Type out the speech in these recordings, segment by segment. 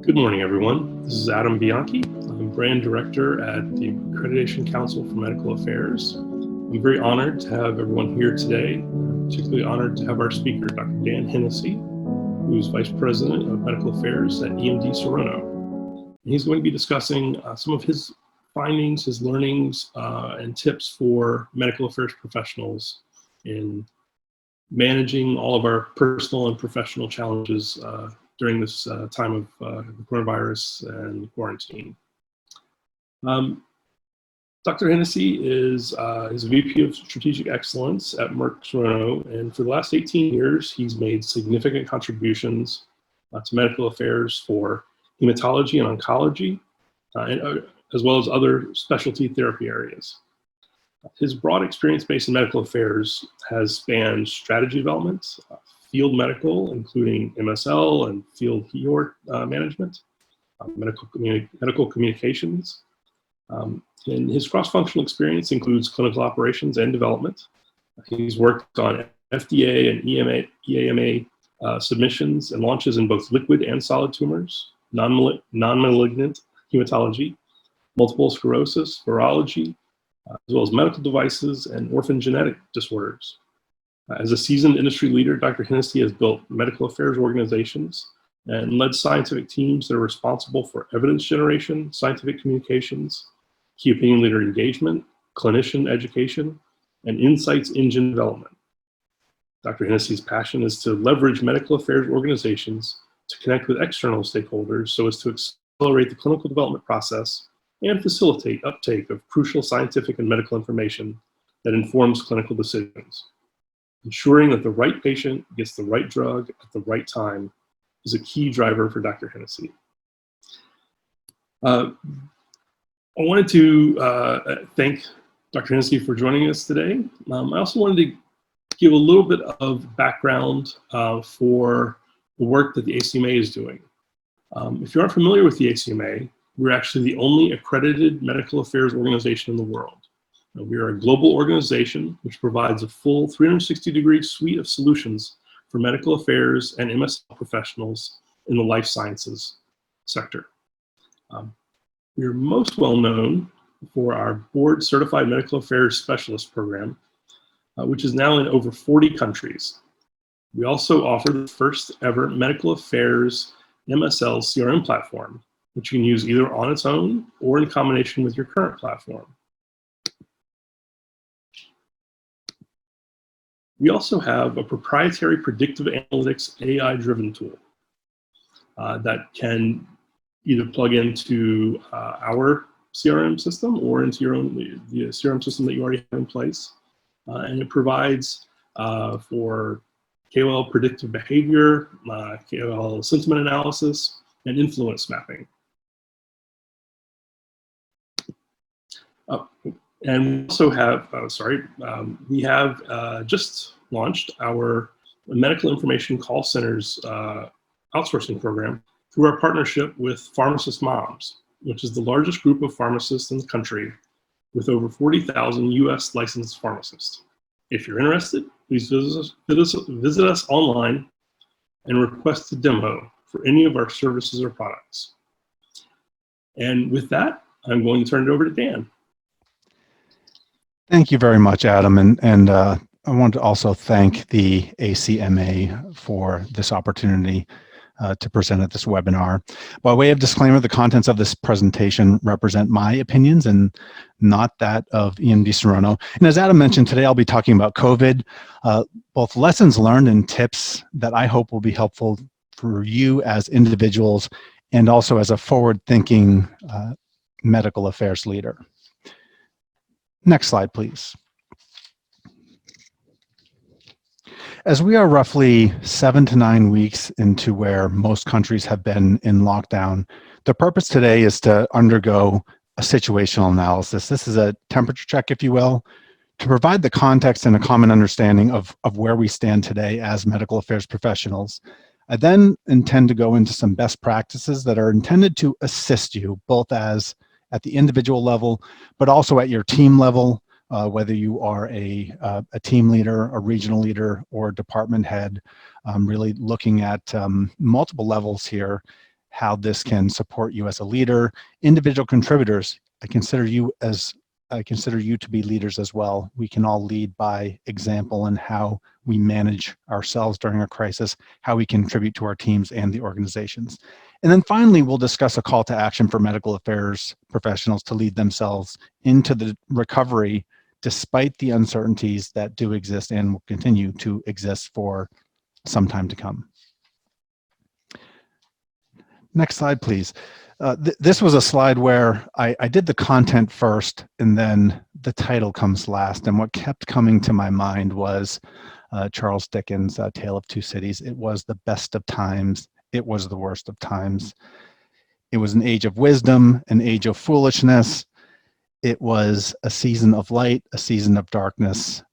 Good morning, everyone. This is Adam Bianchi. I'm Brand Director at the Accreditation Council for Medical Affairs. I'm very honored to have everyone here today. I'm particularly honored to have our speaker, Dr. Dan Hennessy, who's Vice President of Medical Affairs at EMD Serono. He's going to be discussing some of his findings, his learnings, and tips for medical affairs professionals in managing all of our personal and professional challenges during this time of the coronavirus and quarantine. Dr. Hennessy is a VP of Strategic Excellence at Merck Serono, and for the last 18 years, he's made significant contributions to medical affairs for hematology and oncology, as well as other specialty therapy areas. His broad experience base in medical affairs has spanned strategy development, field medical, including MSL and field HEOR management, medical communications. And his cross-functional experience includes clinical operations and development. He's worked on FDA and EMA submissions and launches in both liquid and solid tumors, non-malignant hematology, multiple sclerosis, virology, as well as medical devices and orphan genetic disorders. As a seasoned industry leader, Dr. Hennessy has built medical affairs organizations and led scientific teams that are responsible for evidence generation, scientific communications, key opinion leader engagement, clinician education, and insights engine development. Dr. Hennessy's passion is to leverage medical affairs organizations to connect with external stakeholders so as to accelerate the clinical development process and facilitate uptake of crucial scientific and medical information that informs clinical decisions. Ensuring that the right patient gets the right drug at the right time is a key driver for Dr. Hennessy. I wanted to thank Dr. Hennessy for joining us today. I also wanted to give a little bit of background for the work that the ACMA is doing. If you aren't familiar with the ACMA, we're actually the only accredited medical affairs organization in the world. We are a global organization which provides a full 360-degree suite of solutions for medical affairs and MSL professionals in the life sciences sector. We are most well known for our board certified medical affairs specialist program, which is now in over 40 countries. We also offer the first ever medical affairs MSL CRM platform, which you can use either on its own or in combination with your current platform. We also have a proprietary predictive analytics AI-driven tool that can either plug into our CRM system or into your own the CRM system that you already have in place. And it provides for KOL predictive behavior, KOL sentiment analysis, and influence mapping. And we also have, we have just launched our medical information call centers outsourcing program through our partnership with Pharmacist Moms, which is the largest group of pharmacists in the country with over 40,000 US licensed pharmacists. If you're interested, please visit us online and request a demo for any of our services or products. And with that, I'm going to turn it over to Dan. Thank you very much, Adam. And I want to also thank the ACMA for this opportunity to present at this webinar. By way of disclaimer, the contents of this presentation represent my opinions and not that of EMD Serono. And as Adam mentioned, today I'll be talking about COVID, both lessons learned and tips that I hope will be helpful for you as individuals and also as a forward-thinking medical affairs leader. Next slide, please. As we are roughly 7 to 9 weeks into where most countries have been in lockdown, the purpose today is to undergo a situational analysis. This is a temperature check, if you will, to provide the context and a common understanding of where we stand today as medical affairs professionals. I then intend to go into some best practices that are intended to assist you both as at the individual level, but also at your team level, whether you are a team leader, a regional leader, or a department head, really looking at multiple levels here how this can support you as a leader. Individual contributors, I consider you to be leaders as well. We can all lead by example in how we manage ourselves during a crisis, how we contribute to our teams and the organizations. And then finally, we'll discuss a call to action for medical affairs professionals to lead themselves into the recovery despite the uncertainties that do exist and will continue to exist for some time to come. Next slide, please. This was a slide where I did the content first and then the title comes last. And what kept coming to my mind was Charles Dickens' Tale of Two Cities. It was the best of times. It was the worst of times. It was an age of wisdom, an age of foolishness. It was a season of light, a season of darkness.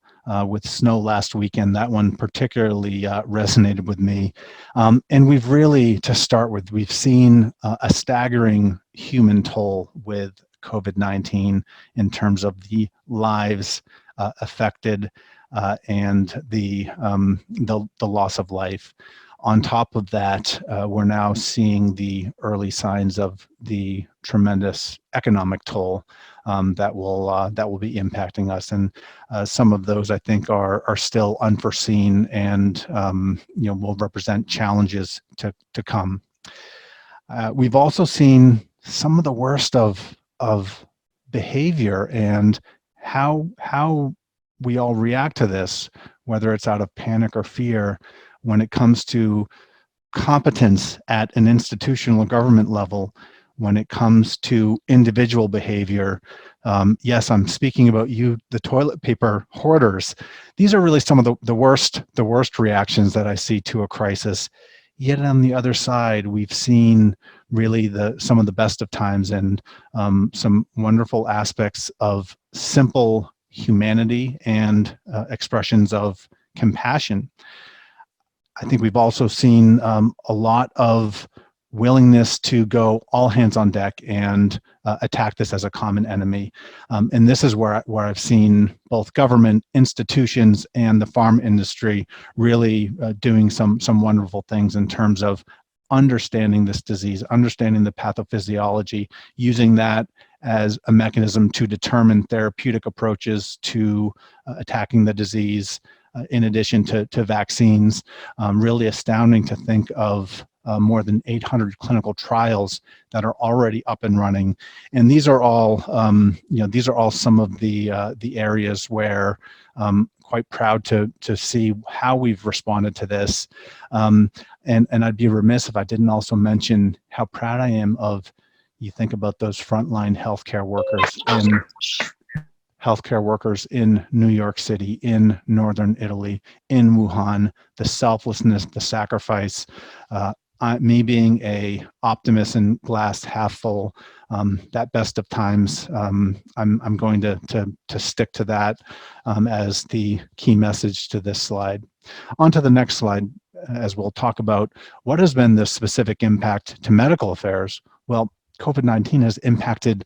With snow last weekend, that one particularly resonated with me. And we've really, to start with, we've seen a staggering human toll with COVID-19 in terms of the lives affected and the loss of life. On top of that, we're now seeing the early signs of the tremendous economic toll that will be impacting us, and some of those I think are still unforeseen and will represent challenges to come. We've also seen some of the worst of behavior and how we all react to this, whether it's out of panic or fear, when it comes to competence at an institutional government level, when it comes to individual behavior. Yes, I'm speaking about you, the toilet paper hoarders. These are really some of the worst reactions that I see to a crisis. Yet on the other side, we've seen really some of the best of times and some wonderful aspects of simple humanity and expressions of compassion. I think we've also seen a lot of willingness to go all hands on deck and attack this as a common enemy. And this is where I've seen both government institutions and the farm industry really doing some wonderful things in terms of understanding this disease, understanding the pathophysiology, using that as a mechanism to determine therapeutic approaches to attacking the disease, in addition to vaccines. Really astounding to think of more than 800 clinical trials that are already up and running, and these are all some of the areas where quite proud to see how we've responded to this, and I'd be remiss if I didn't also mention how proud I am of. You think about those frontline healthcare workers in New York City, in Northern Italy, in Wuhan, the selflessness, the sacrifice. Me being a optimist and glass half full, that best of times, I'm going to stick to that as the key message to this slide. On to the next slide, as we'll talk about what has been the specific impact to medical affairs. Well, COVID-19 has impacted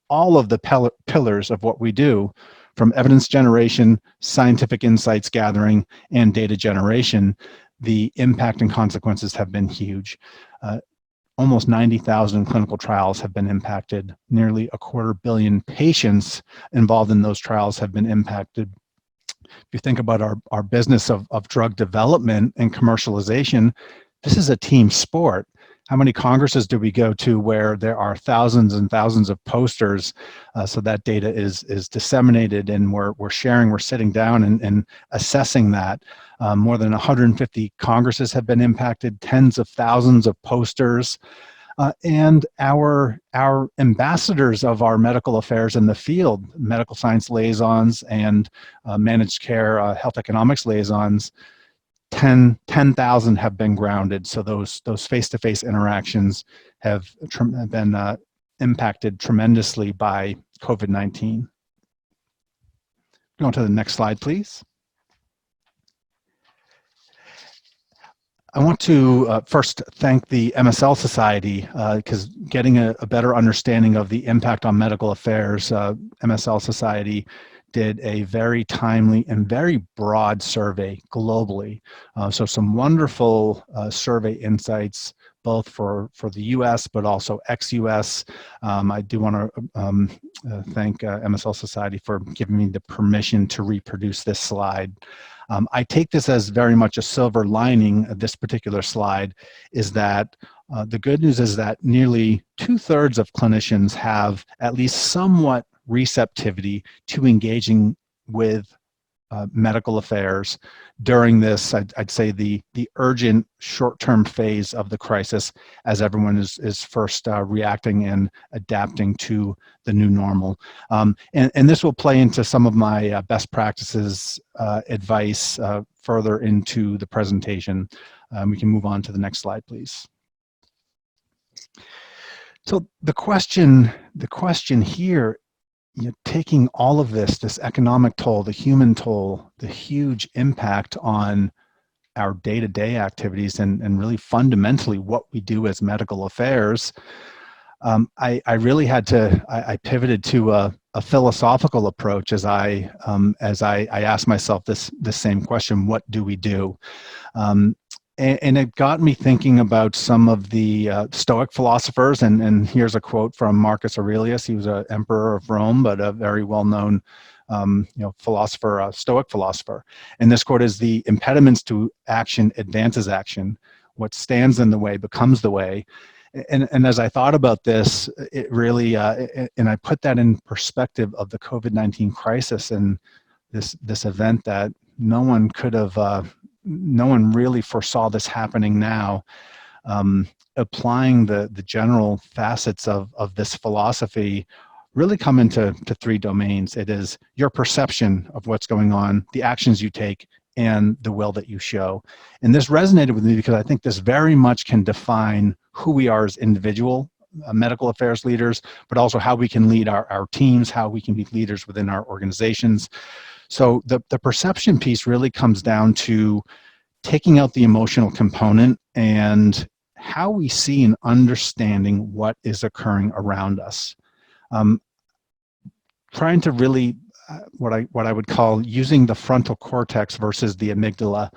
all of the pillars of what we do, from evidence generation, scientific insights gathering, and data generation. The impact and consequences have been huge. Almost 90,000 clinical trials have been impacted. Nearly 250 million patients involved in those trials have been impacted. If you think about our business of drug development and commercialization, this is a team sport. How many congresses do we go to where there are thousands and thousands of posters, so that data is disseminated and we're sharing, we're sitting down and assessing that. More than 150 congresses have been impacted, tens of thousands of posters, and our ambassadors of our medical affairs in the field, medical science liaisons and managed care health economics liaisons, 10,000 have been grounded. So those face-to-face interactions have been impacted tremendously by COVID-19. Go on to the next slide, please. I want to first thank the MSL Society, because getting a better understanding of the impact on medical affairs, MSL Society did a very timely and very broad survey globally. So some wonderful survey insights, both for the US, but also ex-US. I do want to thank MSL Society for giving me the permission to reproduce this slide. I take this as very much a silver lining of this particular slide, is that the good news is that nearly 2/3 of clinicians have at least somewhat receptivity to engaging with medical affairs during this, I'd say the urgent short-term phase of the crisis, as everyone is first reacting and adapting to the new normal. And this will play into some of my best practices advice further into the presentation. We can move on to the next slide, please. So the question here, taking all of this economic toll, the human toll, the huge impact on our day-to-day activities and really fundamentally what we do as medical affairs, I really had to, I pivoted to a philosophical approach as I asked myself this same question: what do we do? And it got me thinking about some of the Stoic philosophers, and here's a quote from Marcus Aurelius. He was an emperor of Rome, but a very well-known philosopher, Stoic philosopher. And this quote is, "The impediments to action advances action. What stands in the way becomes the way." And as I thought about this, it really, and I put that in perspective of the COVID-19 crisis and this event that no one could have, no one really foresaw this happening now. Applying the general facets of this philosophy really come into three domains. It is your perception of what's going on, the actions you take, and the will that you show. And this resonated with me because I think this very much can define who we are as individual medical affairs leaders, but also how we can lead our teams, how we can be leaders within our organizations. So the perception piece really comes down to taking out the emotional component and how we see and understanding what is occurring around us. Trying to really, what I would call using the frontal cortex versus the amygdala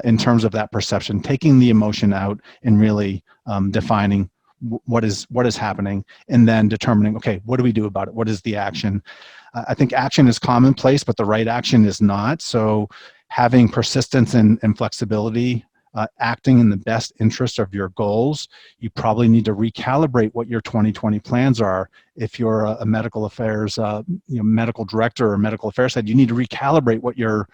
in terms of that perception, taking the emotion out and really defining what is happening, and then determining, okay, what do we do about it? What is the action? I think action is commonplace, but the right action is not. So having persistence and flexibility, acting in the best interest of your goals, you probably need to recalibrate what your 2020 plans are. If you're a medical affairs, medical director or medical affairs head, you need to recalibrate what your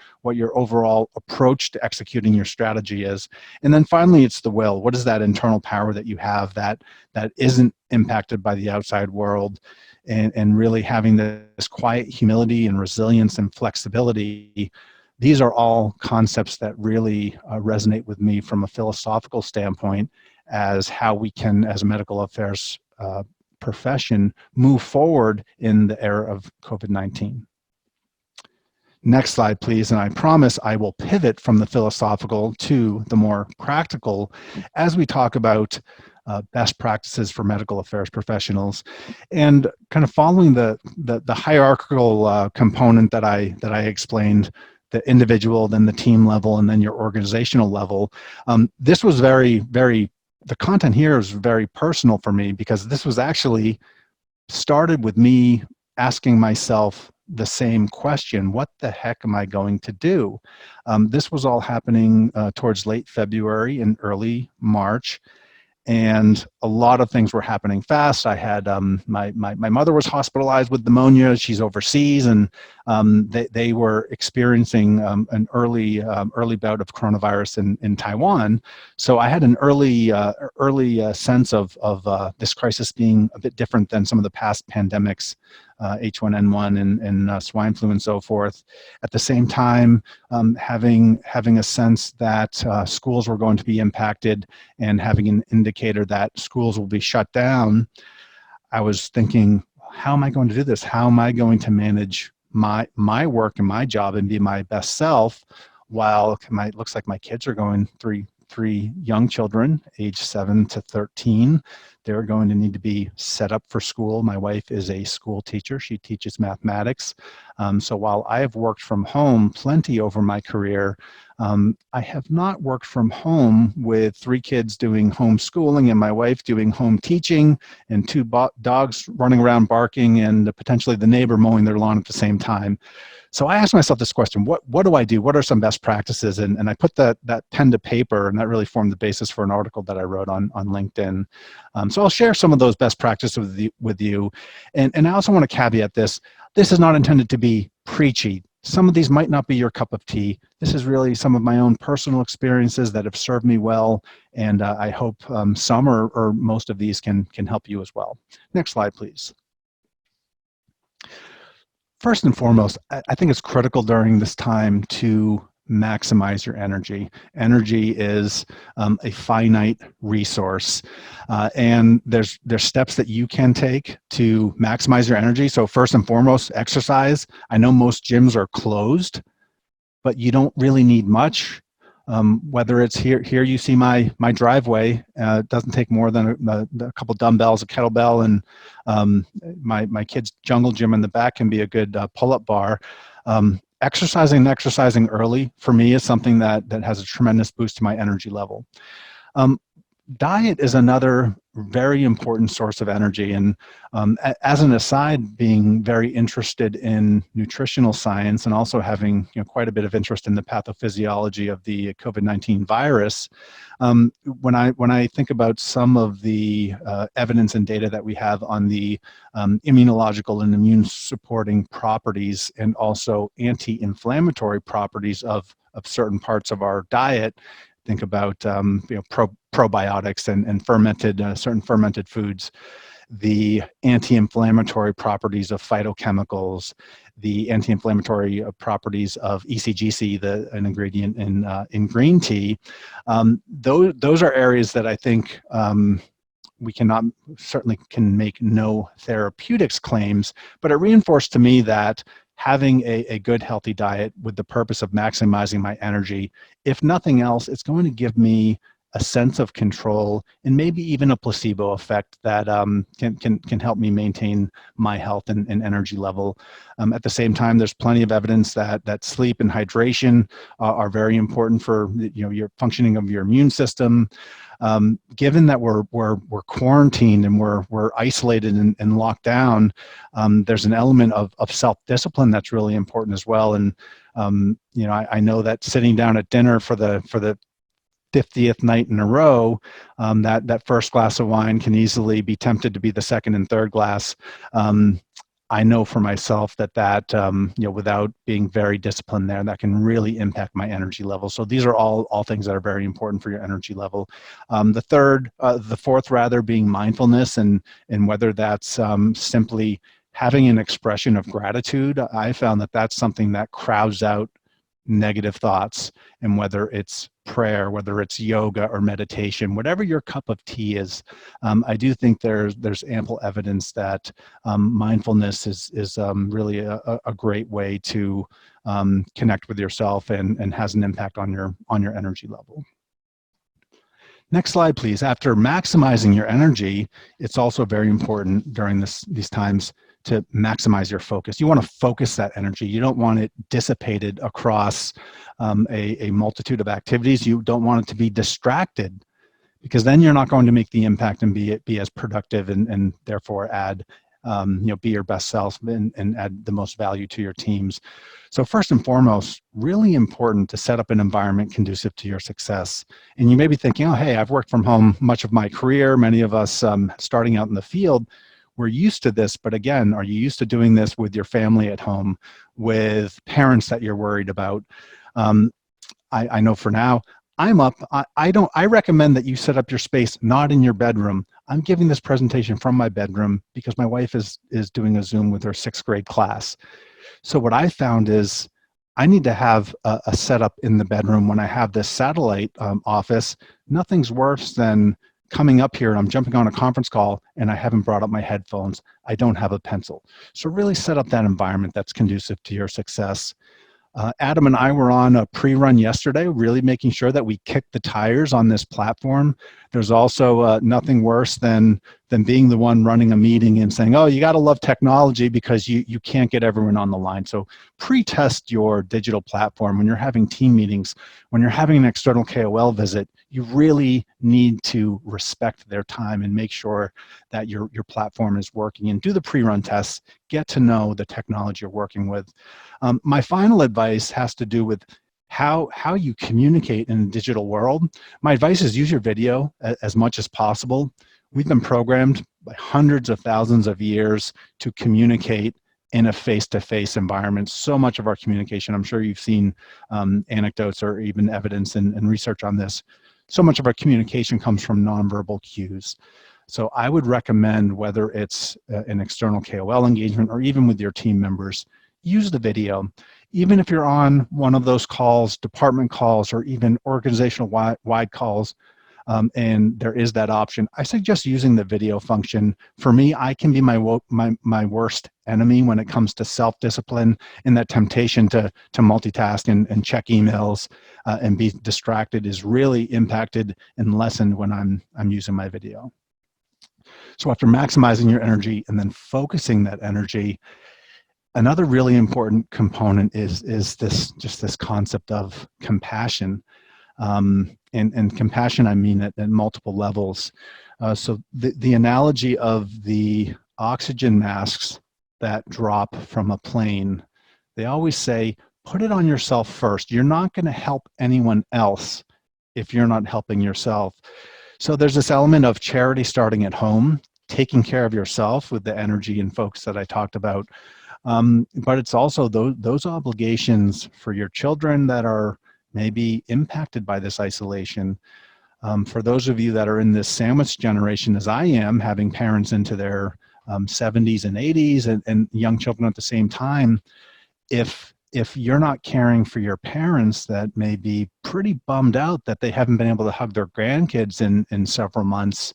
overall approach to executing your strategy is. And then finally, it's the will. What is that internal power that you have that isn't impacted by the outside world? And really having this quiet humility and resilience and flexibility. These are all concepts that really resonate with me from a philosophical standpoint as how we can, as a medical affairs profession, move forward in the era of COVID-19. Next slide, please. And I promise I will pivot from the philosophical to the more practical as we talk about best practices for medical affairs professionals, and kind of following the hierarchical component that I explained. The individual, then the team level, and then your organizational level. This was the content here is very personal for me because this was actually started with me asking myself the same question: what the heck am I going to do? This was all happening towards late February and early March. And a lot of things were happening fast. I had my mother was hospitalized with pneumonia. She's overseas, and they were experiencing an early bout of coronavirus in Taiwan. So I had an early sense of this crisis being a bit different than some of the past pandemics, H1N1 and swine flu and so forth. At the same time, having a sense that schools were going to be impacted and having an indicator that schools will be shut down, I was thinking, how am I going to do this? How am I going to manage my work and my job and be my best self while looks like my kids are going three young children, age 7 to 13, They're going to need to be set up for school. My wife is a school teacher. She teaches mathematics. So while I have worked from home plenty over my career, I have not worked from home with 3 kids doing homeschooling and my wife doing home teaching and 2 dogs running around barking and potentially the neighbor mowing their lawn at the same time. So I asked myself this question: what do I do? What are some best practices? And I put that pen to paper, and that really formed the basis for an article that I wrote on LinkedIn. So I'll share some of those best practices with you. And I also want to caveat this: this is not intended to be preachy. Some of these might not be your cup of tea. This is really some of my own personal experiences that have served me well, and I hope some or most of these can help you as well. Next slide, please. First and foremost, I think it's critical during this time to maximize your energy. Energy is a finite resource, and there's steps that you can take to maximize your energy. So first and foremost, exercise. I know most gyms are closed, but you don't really need much. Whether it's here you see my driveway. It doesn't take more than a couple dumbbells, a kettlebell, and my kids' jungle gym in the back can be a good pull-up bar. Exercising early for me is something that has a tremendous boost to my energy level. Diet is another very important source of energy, and as an aside, being very interested in nutritional science and also having quite a bit of interest in the pathophysiology of the COVID-19 virus, when I think about some of the evidence and data that we have on the immunological and immune supporting properties and also anti-inflammatory properties of certain parts of our diet. Think about probiotics and fermented certain fermented foods, the anti-inflammatory properties of phytochemicals, the anti-inflammatory properties of ECGC, an ingredient in green tea. Those are areas that I think we certainly can make no therapeutics claims, but it reinforced to me that having a good healthy diet with the purpose of maximizing my energy, if nothing else, it's going to give me a sense of control and maybe even a placebo effect that can help me maintain my health and energy level. At the same time, there's plenty of evidence that sleep and hydration are very important for your functioning of your immune system. Given that we're quarantined and we're isolated and locked down, there's an element of self-discipline that's really important as well. And I know that sitting down at dinner for the 50th night in a row, that first glass of wine can easily be tempted to be the second and third glass. I know for myself that without being very disciplined there, that can really impact my energy level. So these are all things that are very important for your energy level. The fourth rather, being mindfulness, and whether that's simply having an expression of gratitude. I found that that's something that crowds out negative thoughts, and whether it's prayer, whether it's yoga or meditation, whatever your cup of tea is, I do think there's ample evidence that mindfulness is really a great way to connect with yourself and has an impact on your energy level. Next slide, please. After maximizing your energy, it's also very important during these times to maximize your focus. You want to focus that energy. You don't want it dissipated across a multitude of activities. You don't want it to be distracted, because then you're not going to make the impact and be as productive and therefore add, be your best self and add the most value to your teams. So first and foremost, really important to set up an environment conducive to your success. And you may be thinking, oh, hey, I've worked from home much of my career. Many of us starting out in the field, we're used to this, but again, are you used to doing this with your family at home, with parents that you're worried about? I know for now, I'm up. I recommend that you set up your space not in your bedroom. I'm giving this presentation from my bedroom because my wife is doing a Zoom with her 6th grade class. So what I found is I need to have a setup in the bedroom when I have this satellite office. Nothing's worse than coming up here and I'm jumping on a conference call and I haven't brought up my headphones. I don't have a pencil. So really set up that environment that's conducive to your success. Adam and I were on a pre-run yesterday, really making sure that we kick the tires on this platform. There's also nothing worse than being the one running a meeting and saying, oh, you got to love technology because you can't get everyone on the line. So pre-test your digital platform when you're having team meetings, when you're having an external KOL visit. You really need to respect their time and make sure that your platform is working, and do the pre-run tests, get to know the technology you're working with. My final advice has to do with how you communicate in a digital world. My advice is use your video as much as possible. We've been programmed by hundreds of thousands of years to communicate in a face-to-face environment. So much of our communication, I'm sure you've seen anecdotes or even evidence and research on this, so much of our communication comes from nonverbal cues. So I would recommend, whether it's an external KOL engagement or even with your team members, use the video. Even if you're on one of those calls, department calls, or even organizational wide calls, and there is that option, I suggest using the video function. For me, I can be my worst enemy when it comes to self-discipline and that temptation to multitask and check emails and be distracted is really impacted and lessened when I'm using my video. So after maximizing your energy and then focusing that energy, another really important component is this concept of compassion. And compassion, I mean at multiple levels. So the analogy of the oxygen masks that drop from a plane, they always say, put it on yourself first. You're not going to help anyone else if you're not helping yourself. So there's this element of charity starting at home, taking care of yourself with the energy and focus that I talked about. But it's also those obligations for your children that are maybe impacted by this isolation. For those of you that are in this sandwich generation, as I am, having parents into their 70s and 80s and young children at the same time, if you're not caring for your parents that may be pretty bummed out that they haven't been able to hug their grandkids in several months,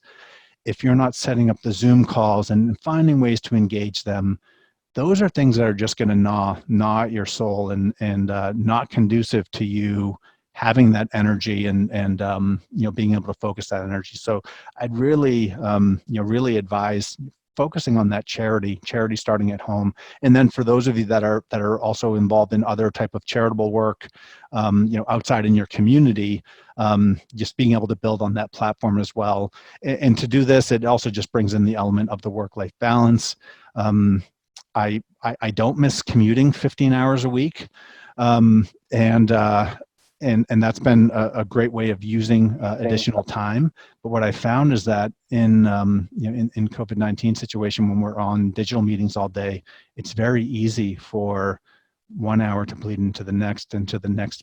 if you're not setting up the Zoom calls and finding ways to engage them, those are things that are just going to gnaw at your soul and not conducive to you having that energy and being able to focus that energy. So I'd really really advise focusing on that charity starting at home. And then for those of you that are also involved in other type of charitable work, outside in your community, just being able to build on that platform as well. And to do this, it also just brings in the element of the work-life balance. I don't miss commuting 15 hours a week. And that's been a great way of using additional time. But what I found is that in COVID-19 situation, when we're on digital meetings all day, it's very easy for 1 hour to bleed into the next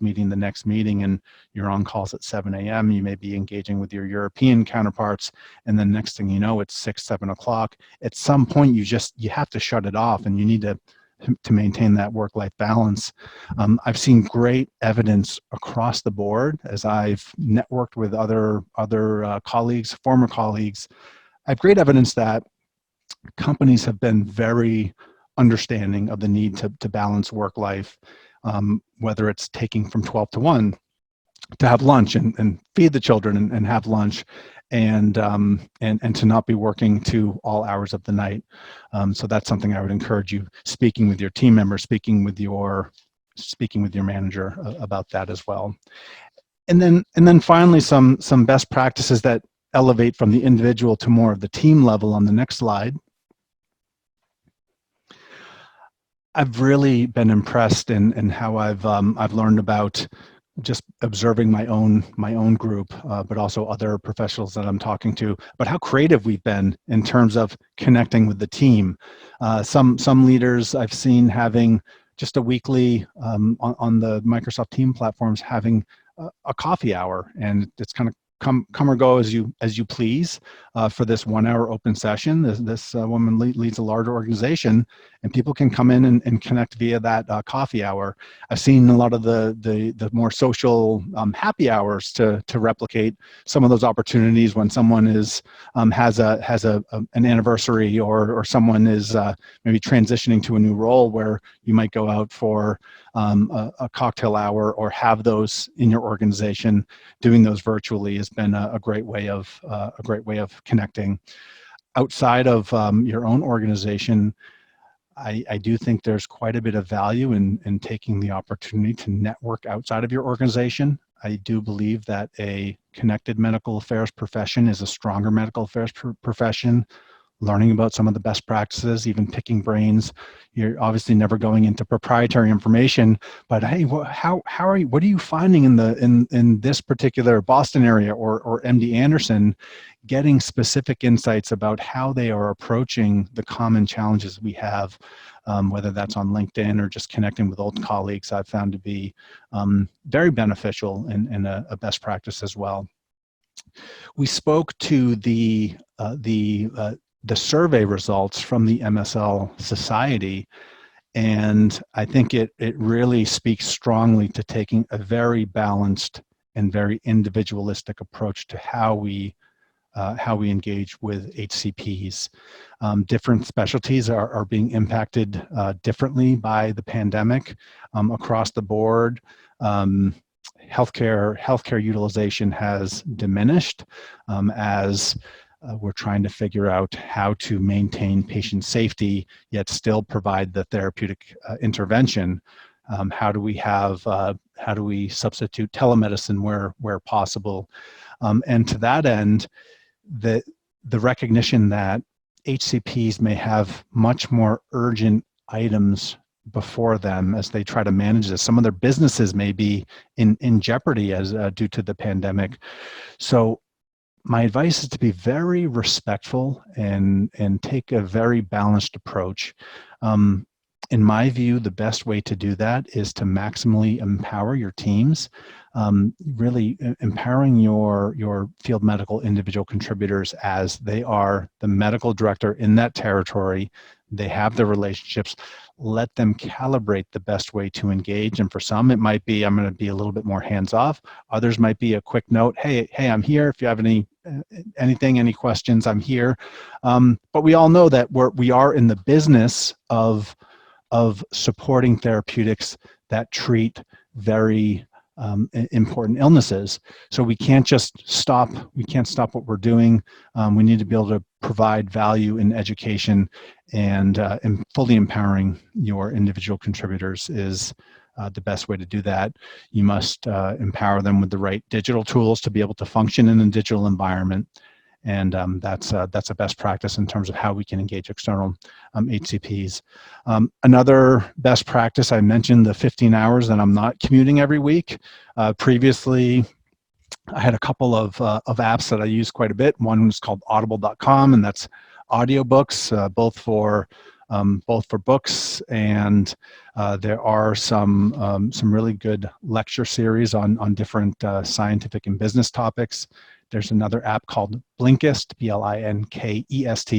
meeting, and you're on calls at 7 a.m. You may be engaging with your European counterparts, and then next thing you know, it's 6, 7 o'clock. At some point, you have to shut it off, and you need to maintain that work-life balance. I've seen great evidence across the board as I've networked with other colleagues, former colleagues. I have great evidence that companies have been very understanding of the need to balance work-life, whether it's taking from 12 to 1 to have lunch and feed the children and have lunch, and to not be working to all hours of the night. So that's something I would encourage you, speaking with your team members, speaking with your manager about that as well. And then finally, some best practices that elevate from the individual to more of the team level on the next slide. I've really been impressed in how I've learned about just observing my own group, but also other professionals that I'm talking to, but how creative we've been in terms of connecting with the team. Some leaders I've seen having just a weekly on the Microsoft Team platforms, having a coffee hour, and it's kind of come or go as you please for this 1 hour open session. This woman leads a large organization, and people can come in and connect via that coffee hour. I've seen a lot of the more social happy hours to replicate some of those opportunities when someone is has an anniversary, or someone is maybe transitioning to a new role, where you might go out for a cocktail hour or have those in your organization. Doing those virtually has been a great way of connecting. Outside of your own organization, I do think there's quite a bit of value in taking the opportunity to network outside of your organization. I do believe that a connected medical affairs profession is a stronger medical affairs profession. Learning about some of the best practices, even picking brains. You're obviously never going into proprietary information, but hey, what are you finding in this particular Boston area or MD Anderson, getting specific insights about how they are approaching the common challenges we have, whether that's on LinkedIn or just connecting with old colleagues, I've found to be very beneficial and a best practice as well. We spoke to the survey results from the MSL Society, and I think it really speaks strongly to taking a very balanced and very individualistic approach to how we engage with HCPs. Different specialties are being impacted differently by the pandemic across the board. Healthcare utilization has diminished as we're trying to figure out how to maintain patient safety, yet still provide the therapeutic intervention. How do we substitute telemedicine where possible? And to that end, the recognition that HCPs may have much more urgent items before them as they try to manage this. Some of their businesses may be in jeopardy as due to the pandemic. So my advice is to be very respectful and take a very balanced approach. In my view, the best way to do that is to maximally empower your teams, really empowering your field medical individual contributors as they are the medical director in that territory. They have the relationships. Let them calibrate the best way to engage. And for some, it might be, I'm going to be a little bit more hands-off. Others might be a quick note. Hey, I'm here. If you have any questions, I'm here. But we all know that we are in the business of supporting therapeutics that treat very important illnesses. So we can't just stop. We can't stop what we're doing. We need to be able to provide value in education, and fully empowering your individual contributors is the best way to do that. You must empower them with the right digital tools to be able to function in a digital environment. And that's a best practice in terms of how we can engage external HCPs. Another best practice, I mentioned the 15 hours that I'm not commuting every week. Previously, I had a couple of apps that I use quite a bit. One was called audible.com, and that's audiobooks, both for books, and there are some really good lecture series on different scientific and business topics. There's another app called Blinkist, Blinkest,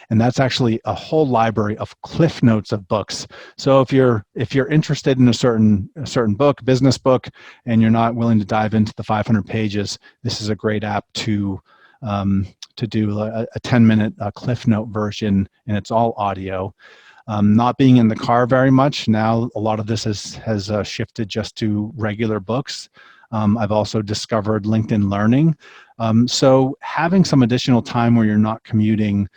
and that's actually a whole library of cliff notes of books. So if you're interested in a certain book, business book, and you're not willing to dive into the 500 pages, this is a great app to do a 10-minute cliff note version, and it's all audio. Not being in the car very much now, a lot of this has shifted just to regular books. I've also discovered LinkedIn Learning. So having some additional time where you're not commuting,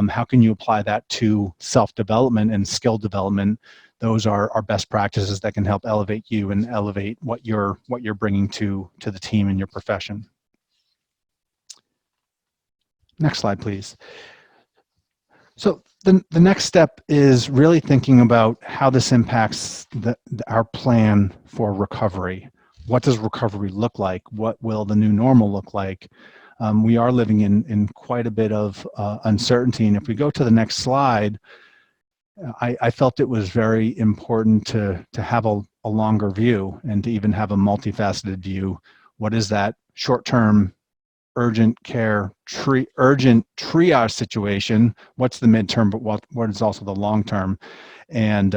how can you apply that to self-development and skill development? Those are best practices that can help elevate you and elevate what you're bringing to the team in your profession. Next slide, please. So the next step is really thinking about how this impacts our plan for recovery. What does recovery look like? What will the new normal look like? We are living in quite a bit of uncertainty. And if we go to the next slide, I felt it was very important to have a longer view and to even have a multifaceted view. What is that short-term urgent triage situation. What's the midterm, but what is also the long term? And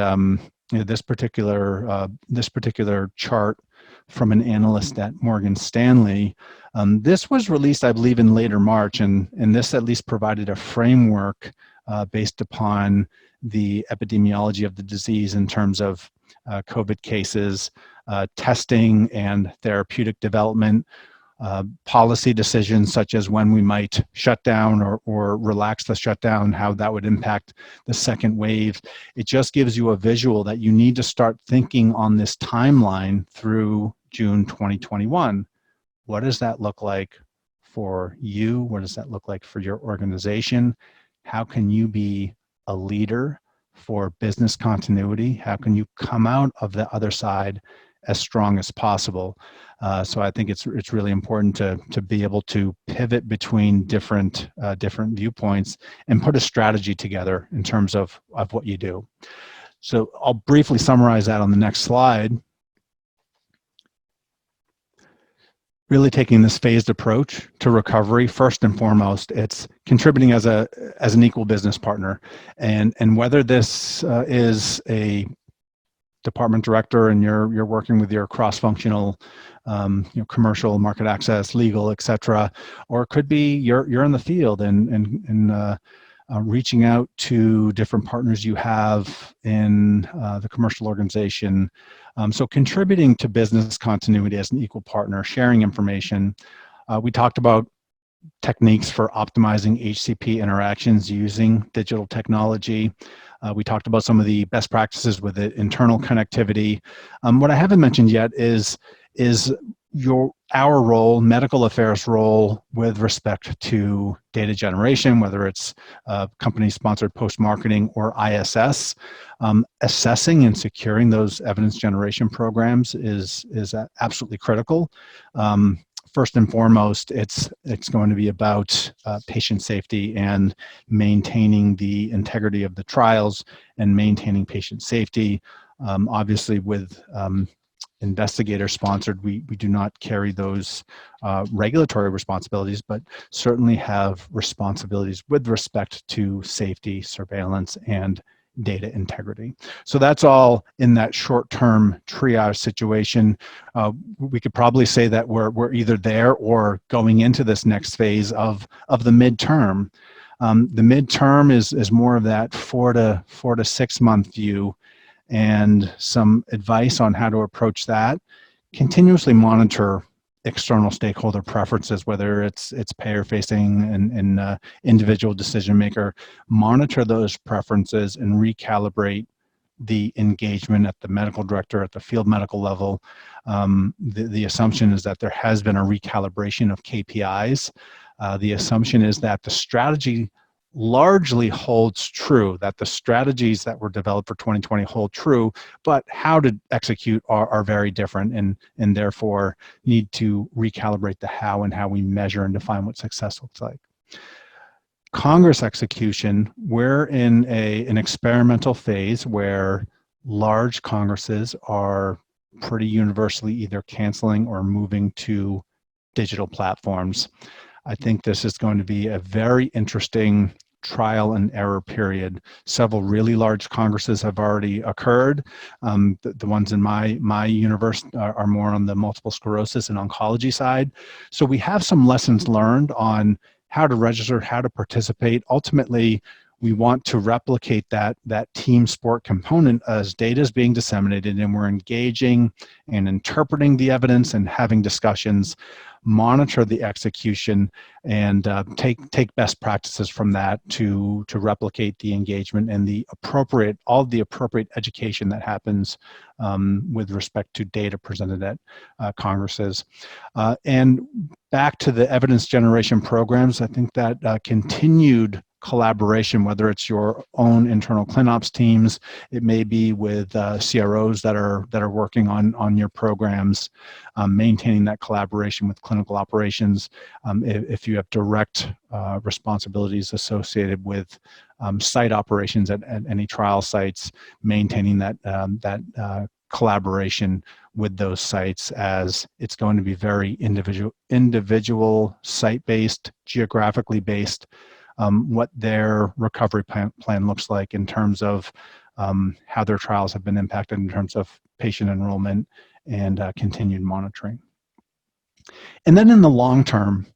this particular chart from an analyst at Morgan Stanley, this was released, I believe, in later March, and this at least provided a framework based upon the epidemiology of the disease in terms of COVID cases, testing and therapeutic development, policy decisions such as when we might shut down or relax the shutdown, how that would impact the second wave. It just gives you a visual that you need to start thinking on this timeline through June 2021. What does that look like for you? What does that look like for your organization? How can you be a leader for business continuity? How can you come out of the other side as strong as possible? So I think it's really important to be able to pivot between different viewpoints and put a strategy together in terms of what you do. So I'll briefly summarize that on the next slide. Really taking this phased approach to recovery, first and foremost, it's contributing as an equal business partner, and whether this is a department director and you're working with your cross-functional, commercial, market access, legal, etc., or it could be you're in the field and reaching out to different partners you have in the commercial organization. So contributing to business continuity as an equal partner, sharing information. We talked about techniques for optimizing HCP interactions using digital technology. We talked about some of the best practices with it, internal connectivity. What I haven't mentioned yet is our role, medical affairs role, with respect to data generation, whether it's company-sponsored post-marketing or ISS. Assessing and securing those evidence generation programs is absolutely critical. First and foremost, it's going to be about patient safety and maintaining the integrity of the trials and maintaining patient safety. Obviously, with investigator-sponsored, we do not carry those regulatory responsibilities, but certainly have responsibilities with respect to safety, surveillance, and data integrity. So that's all in that short-term triage situation. We could probably say that we're either there or going into this next phase of the midterm. The midterm is more of that 4 to 6 month view, and some advice on how to approach that. Continuously monitor external stakeholder preferences, whether it's payer facing and individual decision maker. Monitor those preferences and recalibrate the engagement at the medical director, at the field medical level. The assumption is that there has been a recalibration of KPIs. The assumption is that the strategy largely holds true, that the strategies that were developed for 2020 hold true, but how to execute are very different, and therefore need to recalibrate the how and how we measure and define what success looks like. Congress execution, we're in an experimental phase where large congresses are pretty universally either canceling or moving to digital platforms. I think this is going to be a very interesting trial and error period. Several really large congresses have already occurred. The ones in my universe are more on the multiple sclerosis and oncology side. So we have some lessons learned on how to register, how to participate. Ultimately, we want to replicate that team sport component as data is being disseminated and we're engaging and interpreting the evidence and having discussions, monitor the execution, and take best practices from that to replicate the engagement and all the appropriate education that happens with respect to data presented at congresses. And back to the evidence generation programs, I think that continued collaboration, whether it's your own internal ClinOps teams, it may be with CROs that are working on your programs, maintaining that collaboration with clinical operations. If you have direct responsibilities associated with site operations at any trial sites, maintaining that collaboration with those sites, as it's going to be very individual site-based, geographically based, what their recovery plan looks like in terms of how their trials have been impacted in terms of patient enrollment and continued monitoring. And then in the long term,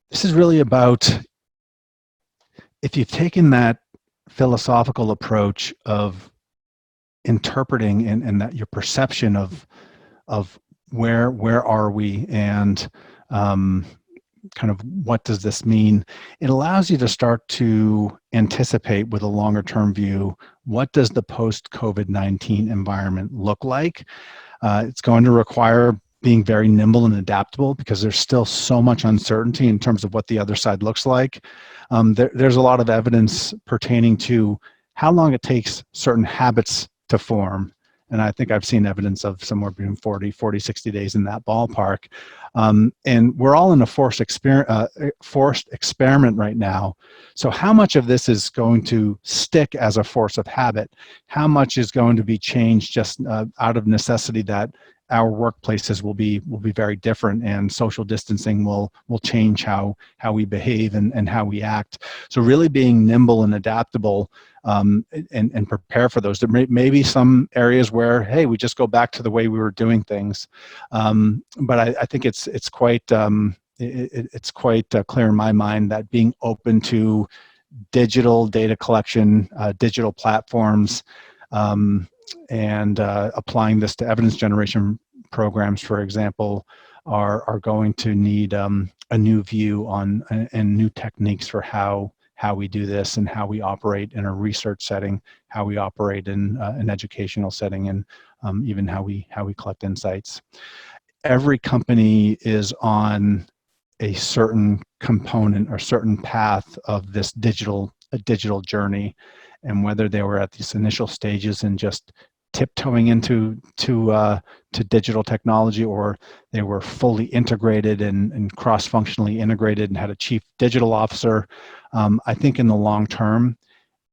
this is really about, if you've taken that philosophical approach of interpreting and that your perception of where are we, and kind of what does this mean, it allows you to start to anticipate with a longer term view, what does the post-COVID-19 environment look like? It's going to require being very nimble and adaptable, because there's still so much uncertainty in terms of what the other side looks like. There's a lot of evidence pertaining to how long it takes certain habits to form. And I think I've seen evidence of somewhere between 40, 60 days in that ballpark. And we're all in a forced experiment right now. So how much of this is going to stick as a force of habit? How much is going to be changed just out of necessity that our workplaces will be very different, and social distancing will change how we behave and how we act. So really being nimble and adaptable, and prepare for those. There may be some areas where, hey, we just go back to the way we were doing things. But I think it's quite clear in my mind that being open to digital data collection, digital platforms, and applying this to evidence generation programs, for example, are going to need a new view on and new techniques for how we do this, and how we operate in a research setting, how we operate in an educational setting, and even how we collect insights. Every company is on a certain component or certain path of this digital journey, and whether they were at these initial stages and just tiptoeing into digital technology, or they were fully integrated and cross-functionally integrated and had a chief digital officer. I think in the long term,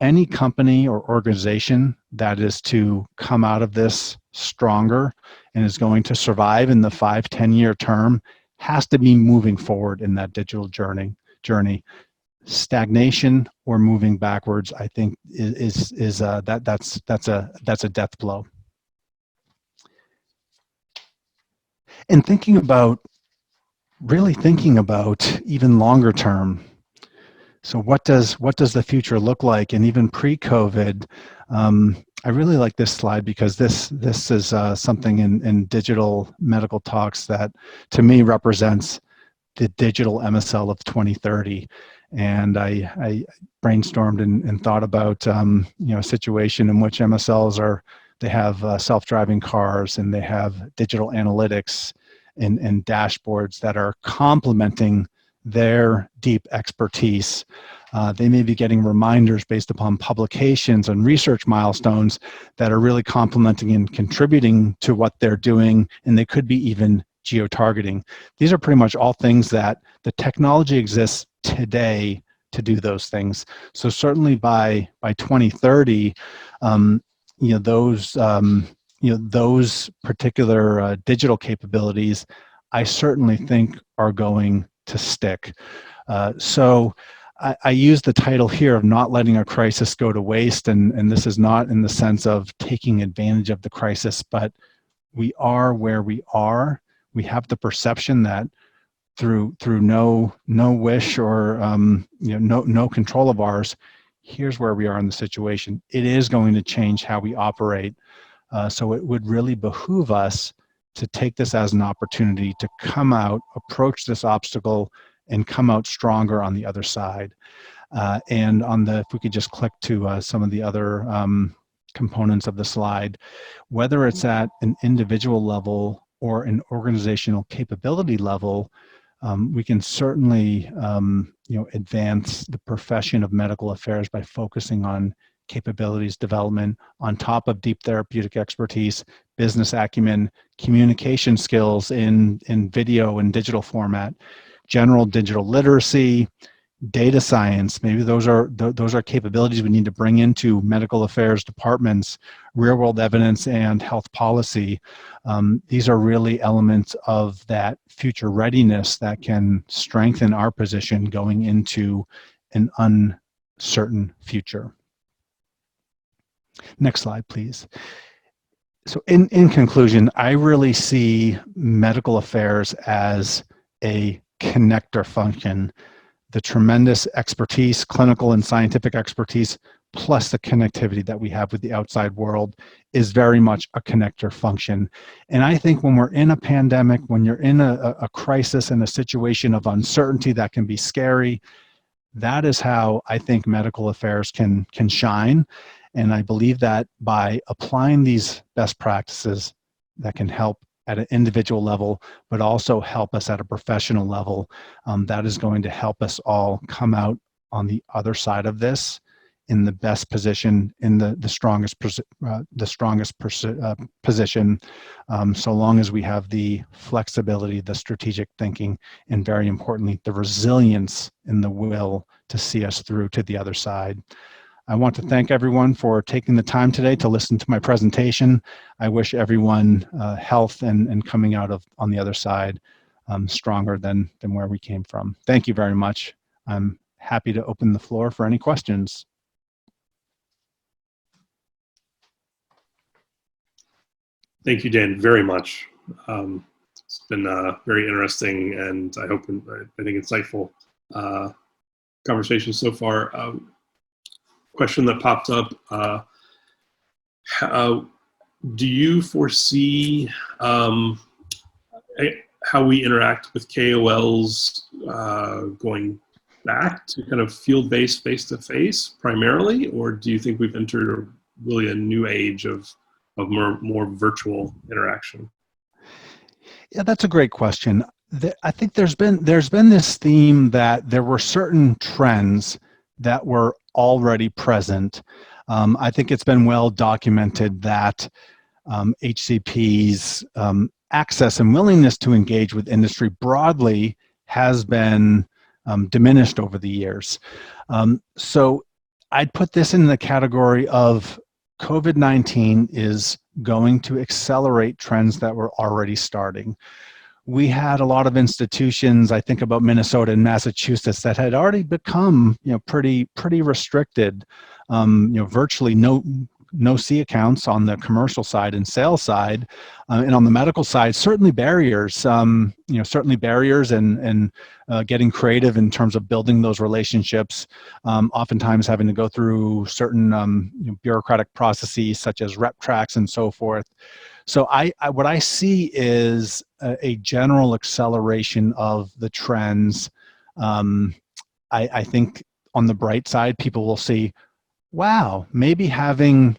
any company or organization that is to come out of this stronger and is going to survive in the 5-10 year term has to be moving forward in that digital journey. Stagnation or moving backwards, I think, that's a death blow. And really thinking about even longer term. So what does the future look like? And even pre-COVID, I really like this slide, because this is something in digital medical talks that to me represents the digital MSL of 2030. And I brainstormed and thought about a situation in which MSLs they have self-driving cars, and they have digital analytics and dashboards that are complementing their deep expertise. They may be getting reminders based upon publications and research milestones that are really complementing and contributing to what they're doing, and they could be even geo-targeting. These are pretty much all things that the technology exists today to do those things. So certainly by 2030, those particular digital capabilities, I certainly think are going to stick. So I use the title here of not letting a crisis go to waste, and this is not in the sense of taking advantage of the crisis, but we are where we are. We have the perception that through no wish or no control of ours, here's where we are in the situation. It is going to change how we operate. So it would really behoove us to take this as an opportunity to come out, approach this obstacle, and come out stronger on the other side. And if we could just click to some of the other components of the slide, whether it's at an individual level or an organizational capability level, we can certainly advance the profession of medical affairs by focusing on capabilities development on top of deep therapeutic expertise, business acumen, communication skills in video and digital format, general digital literacy, data science. Maybe those are capabilities we need to bring into medical affairs departments, real world evidence, and health policy. These are really elements of that future readiness that can strengthen our position going into an uncertain future. Next slide, please. So in conclusion, I really see medical affairs as a connector function. The tremendous expertise, clinical and scientific expertise, plus the connectivity that we have with the outside world is very much a connector function. And I think when we're in a pandemic, when you're in a crisis and a situation of uncertainty that can be scary, that is how I think medical affairs can shine. And I believe that by applying these best practices that can help at an individual level, but also help us at a professional level, that is going to help us all come out on the other side of this in the best position, in the strongest position, so long as we have the flexibility, the strategic thinking, and very importantly, the resilience and the will to see us through to the other side. I want to thank everyone for taking the time today to listen to my presentation. I wish everyone health and coming out on the other side stronger than where we came from. Thank you very much. I'm happy to open the floor for any questions. Thank you, Dan, very much. It's been very interesting and I think insightful conversation so far. Question that popped up, do you foresee how we interact with KOLs going back to kind of field-based face-to-face primarily, or do you think we've entered really a new age of more virtual interaction? Yeah, that's a great question. I think there's been this theme that there were certain trends that were already present. I think it's been well documented that HCP's access and willingness to engage with industry broadly has been diminished over the years. So I'd put this in the category of COVID-19 is going to accelerate trends that were already starting. We had a lot of institutions, I think about Minnesota and Massachusetts, that had already become, pretty restricted. Virtually no C accounts on the commercial side and sales side, and on the medical side, certainly barriers. Certainly barriers, and getting creative in terms of building those relationships. Oftentimes having to go through certain bureaucratic processes such as rep tracks and so forth. So what I see is a general acceleration of the trends. I think on the bright side, people will see, wow, maybe having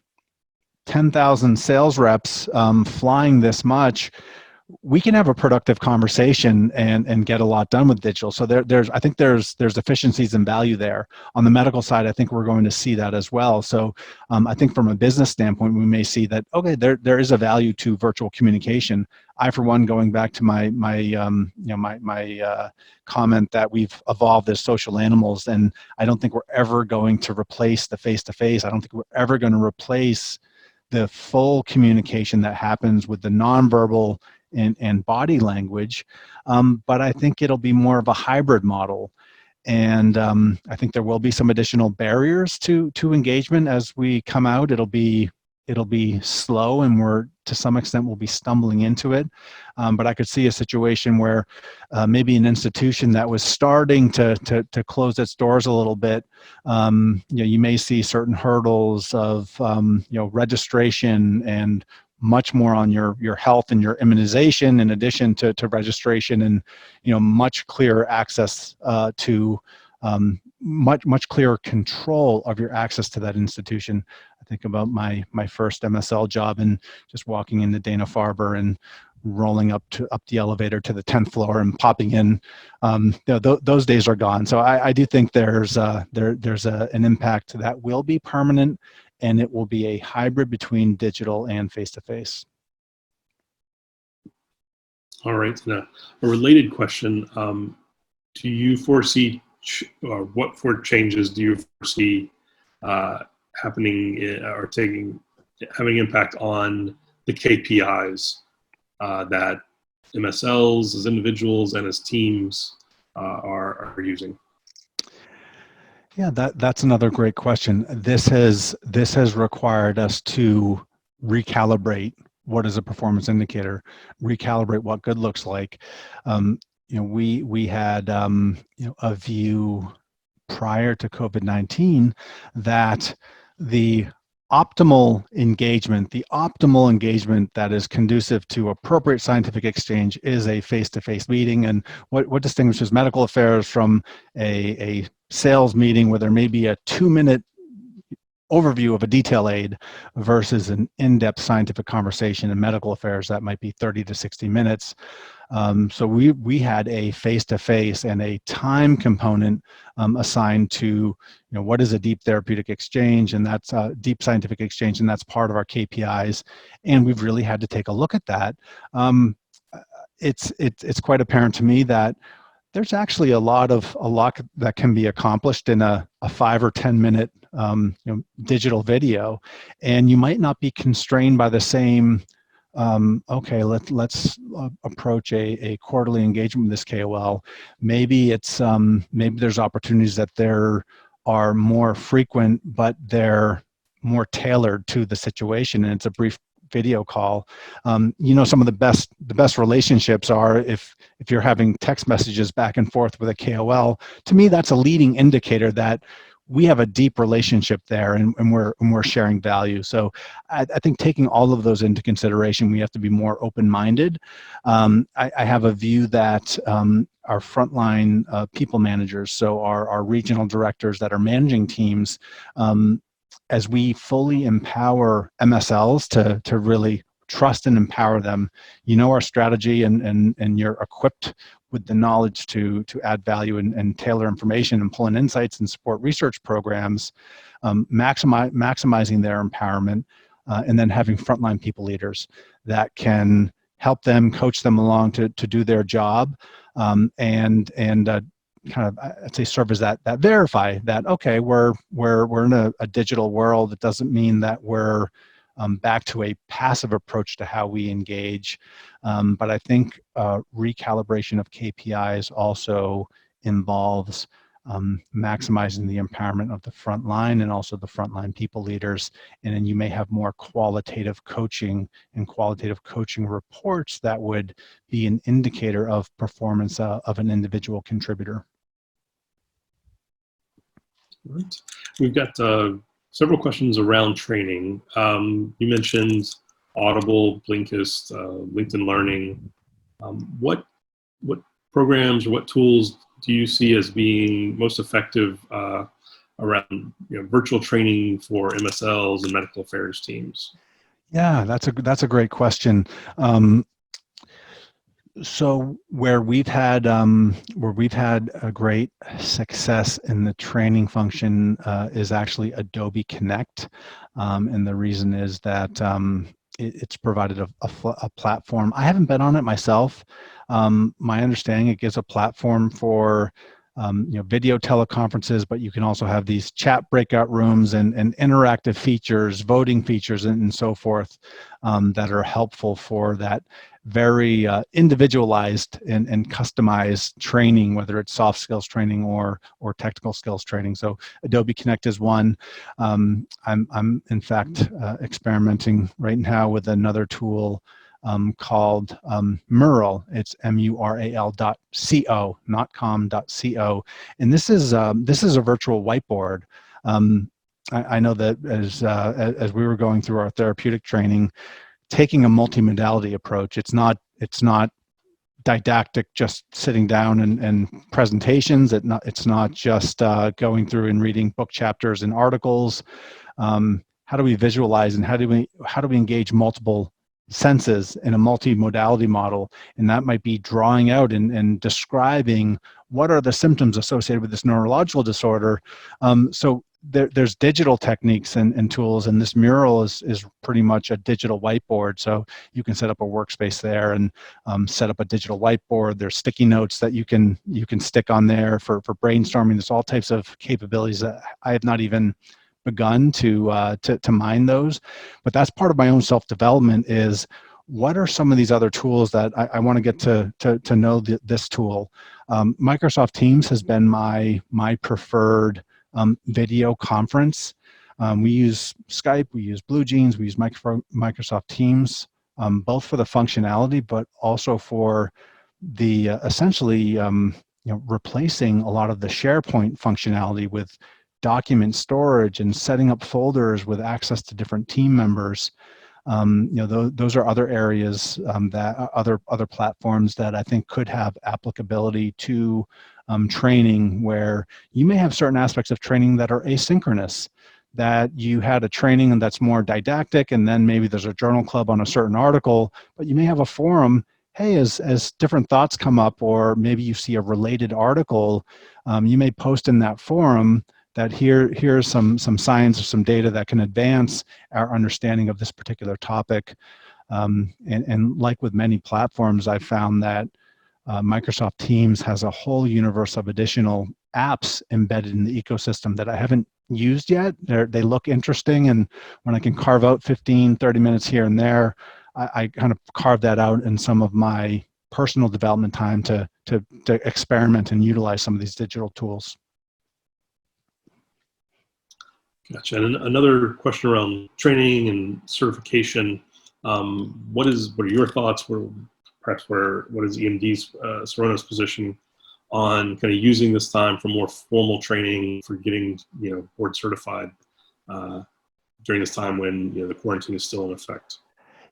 10,000 sales reps flying this much, we can have a productive conversation and get a lot done with digital. So I think there's efficiencies and value there. On the medical side, I think we're going to see that as well. So I think from a business standpoint, we may see that, okay, there is a value to virtual communication. I, for one, going back to my comment that we've evolved as social animals, and I don't think we're ever going to replace the face-to-face. I don't think we're ever going to replace the full communication that happens with the nonverbal and body language, but I think it'll be more of a hybrid model. And I think there will be some additional barriers to engagement as we come out. It'll be slow, and to some extent we'll be stumbling into it. But I could see a situation where maybe an institution that was starting to close its doors a little bit, you may see certain hurdles of registration and much more on your health and your immunization, in addition to registration, and much clearer access to much clearer control of your access to that institution. I think about my first MSL job and just walking into Dana-Farber and rolling up the elevator to the 10th floor and popping in. Those days are gone. So I do think there's an impact that will be permanent, and it will be a hybrid between digital and face-to-face. All right. Now, a related question: do you foresee what changes do you foresee happening or having impact on the KPIs that MSLs as individuals and as teams are using? Yeah, that's another great question. This has required us to recalibrate what is a performance indicator, recalibrate what good looks like. We had a view prior to COVID-19 that the optimal engagement that is conducive to appropriate scientific exchange is a face-to-face meeting. And what distinguishes medical affairs from a sales meeting where there may be a 2-minute overview of a detail aid versus an in-depth scientific conversation in medical affairs that might be 30 to 60 minutes. So we had a face-to-face and a time component assigned to, what is a deep therapeutic exchange, and that's a deep scientific exchange, and that's part of our KPIs. And we've really had to take a look at that. It's quite apparent to me that there's actually a lot that can be accomplished in a 5 or 10 minute digital video, and you might not be constrained by the same. Okay, let's approach a quarterly engagement with this KOL. Maybe it's maybe there's opportunities that there are more frequent, but they're more tailored to the situation, and it's a brief video call. Some of the best relationships are if you're having text messages back and forth with a KOL. To me, that's a leading indicator that we have a deep relationship there, and we're sharing value. So I think taking all of those into consideration, we have to be more open-minded. I have a view that our frontline people managers, so our regional directors that are managing teams, as we fully empower MSLs to really trust and empower them, our strategy, and you're equipped with the knowledge to add value and tailor information and pull in insights and support research programs, maximizing their empowerment, and then having frontline people leaders that can help them, coach them along to do their job, and kind of, I'd say, serve as that verify that, okay, we're in a digital world. It doesn't mean that we're back to a passive approach to how we engage. But I think recalibration of KPIs also involves maximizing the empowerment of the front line and also the frontline people leaders. And then you may have more qualitative coaching and qualitative coaching reports that would be an indicator of performance of an individual contributor. Right. We've got several questions around training. You mentioned Audible, Blinkist, LinkedIn Learning. What programs or what tools do you see as being most effective around virtual training for MSLs and medical affairs teams? Yeah, that's a great question. So where we've had a great success in the training function is actually Adobe Connect, and the reason is that it's provided a platform. I haven't been on it myself. My understanding, it gives a platform for video teleconferences, but you can also have these chat breakout rooms and interactive features, voting features, and so forth that are helpful for that very individualized and customized training, whether it's soft skills training or technical skills training. So Adobe Connect is one. I'm in fact experimenting right now with another tool called Mural. It's mural.co, not com.co, and this is a virtual whiteboard. I know that as we were going through our therapeutic training, taking a multimodality approach, it's not didactic, just sitting down and presentations. It's not just going through and reading book chapters and articles. How do we visualize, and how do we engage multiple senses in a multimodality model? And that might be drawing out and describing what are the symptoms associated with this neurological disorder. So there's digital techniques and tools, and this mural is pretty much a digital whiteboard. So you can set up a workspace there and set up a digital whiteboard. There's sticky notes that you can stick on there for brainstorming. There's all types of capabilities that I have not even begun to mine those. But that's part of my own self-development is, what are some of these other tools that I want to get to know this tool? Microsoft Teams has been my preferred video conference. We use Skype, we use BlueJeans, we use Microsoft Teams, both for the functionality, but also for the essentially replacing a lot of the SharePoint functionality with document storage and setting up folders with access to different team members. Those are other areas that other platforms that I think could have applicability to training, where you may have certain aspects of training that are asynchronous, that you had a training and that's more didactic, and then maybe there's a journal club on a certain article, but you may have a forum. Hey, as different thoughts come up, or maybe you see a related article, you may post in that forum that here's some science or some data that can advance our understanding of this particular topic. And like with many platforms, I've found that Microsoft Teams has a whole universe of additional apps embedded in the ecosystem that I haven't used yet. They look interesting, and when I can carve out 15, 30 minutes here and there, I kind of carve that out in some of my personal development time to experiment and utilize some of these digital tools. Gotcha. And another question around training and certification. What are your thoughts? What is EMD's Sorona's position on kind of using this time for more formal training, for getting board certified during this time when the quarantine is still in effect?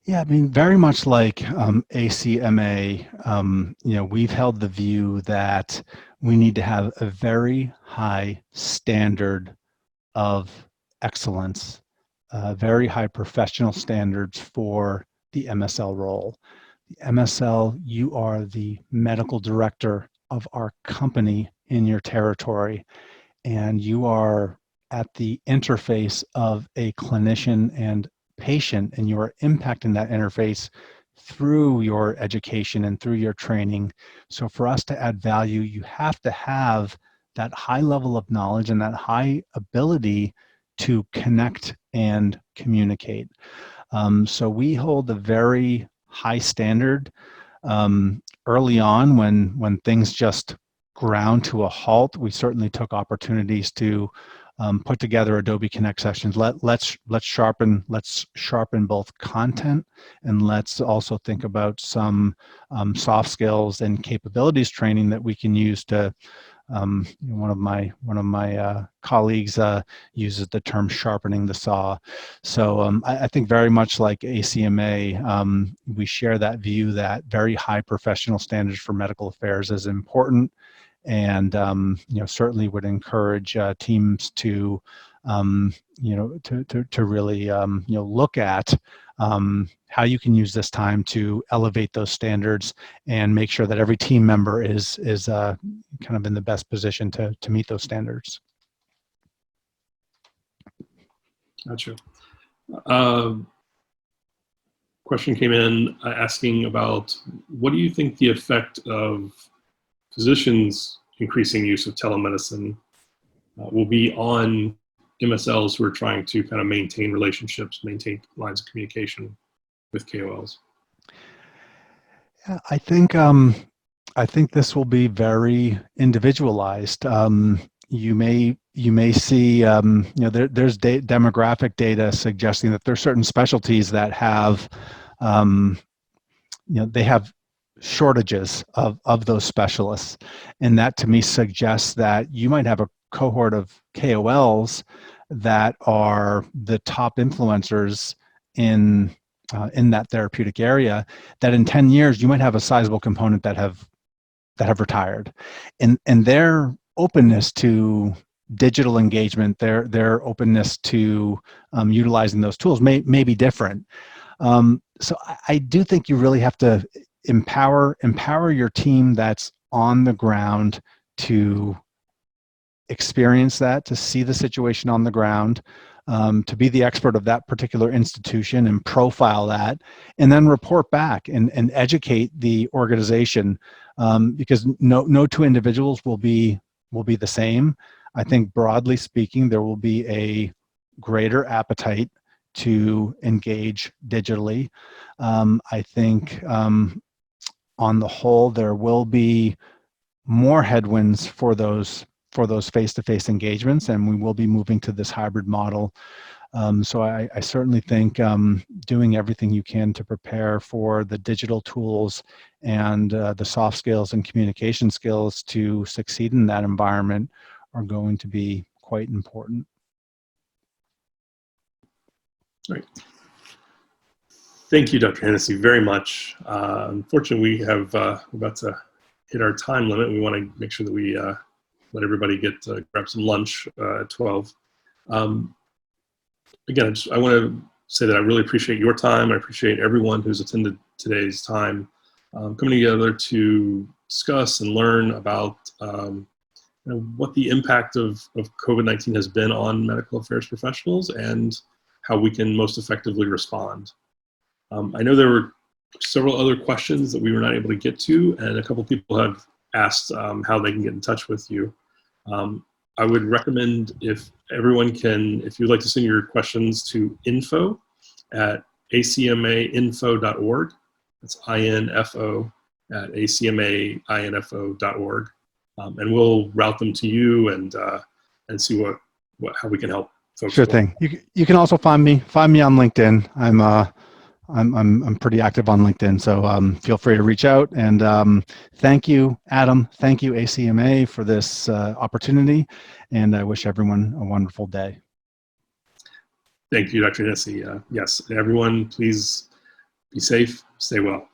Yeah, I mean, very much like ACMA, we've held the view that we need to have a very high standard of excellence, very high professional standards for the MSL role. The MSL, you are the medical director of our company in your territory, and you are at the interface of a clinician and patient, and you are impacting that interface through your education and through your training. So for us to add value, you have to have that high level of knowledge and that high ability to connect and communicate. So we hold a very high standard. Early on, when things just ground to a halt, we certainly took opportunities to put together Adobe Connect sessions. Let's sharpen both content, and let's also think about some soft skills and capabilities training that we can use to. One of my colleagues uses the term sharpening the saw. So I think very much like ACMA, we share that view that very high professional standards for medical affairs is important, and certainly would encourage teams to really look at how you can use this time to elevate those standards and make sure that every team member is kind of in the best position to meet those standards. Gotcha. Question came in asking about, what do you think the effect of physicians' increasing use of telemedicine will be on MSLs who are trying to kind of maintain relationships, maintain lines of communication with KOLs? Yeah, I think this will be very individualized. You may see there's demographic data suggesting that there's certain specialties that have they have shortages of those specialists, and that to me suggests that you might have a cohort of KOLs that are the top influencers in that therapeutic area, that in 10 years you might have a sizable component that have retired, and their openness to digital engagement, their openness to utilizing those tools may be different. So I do think you really have to empower your team that's on the ground to experience that, to see the situation on the ground, to be the expert of that particular institution and profile that, and then report back and educate the organization, because no two individuals will be the same. I think broadly speaking, there will be a greater appetite to engage digitally. I think on the whole, there will be more headwinds for those face-to-face engagements, and we will be moving to this hybrid model. So I certainly think doing everything you can to prepare for the digital tools and the soft skills and communication skills to succeed in that environment are going to be quite important. Right. Thank you, Dr. Hennessy, very much. Unfortunately, we have about to hit our time limit. We want to make sure that we let everybody get grab some lunch at 12. Again, I want to say that I really appreciate your time. I appreciate everyone who's attended today's time, coming together to discuss and learn about what the impact of COVID-19 has been on medical affairs professionals and how we can most effectively respond. I know there were several other questions that we were not able to get to, and a couple people have asked how they can get in touch with you. I would recommend if everyone can, if you'd like to send your questions to info@acmainfo.org. That's info at acmainfo.org. And we'll route them to you and see how we can help folks. Sure thing. You can also find me on LinkedIn. I'm pretty active on LinkedIn, so feel free to reach out. And thank you, Adam. Thank you, ACMA, for this opportunity. And I wish everyone a wonderful day. Thank you, Dr. Hennessy. Yes, everyone, please be safe, stay well.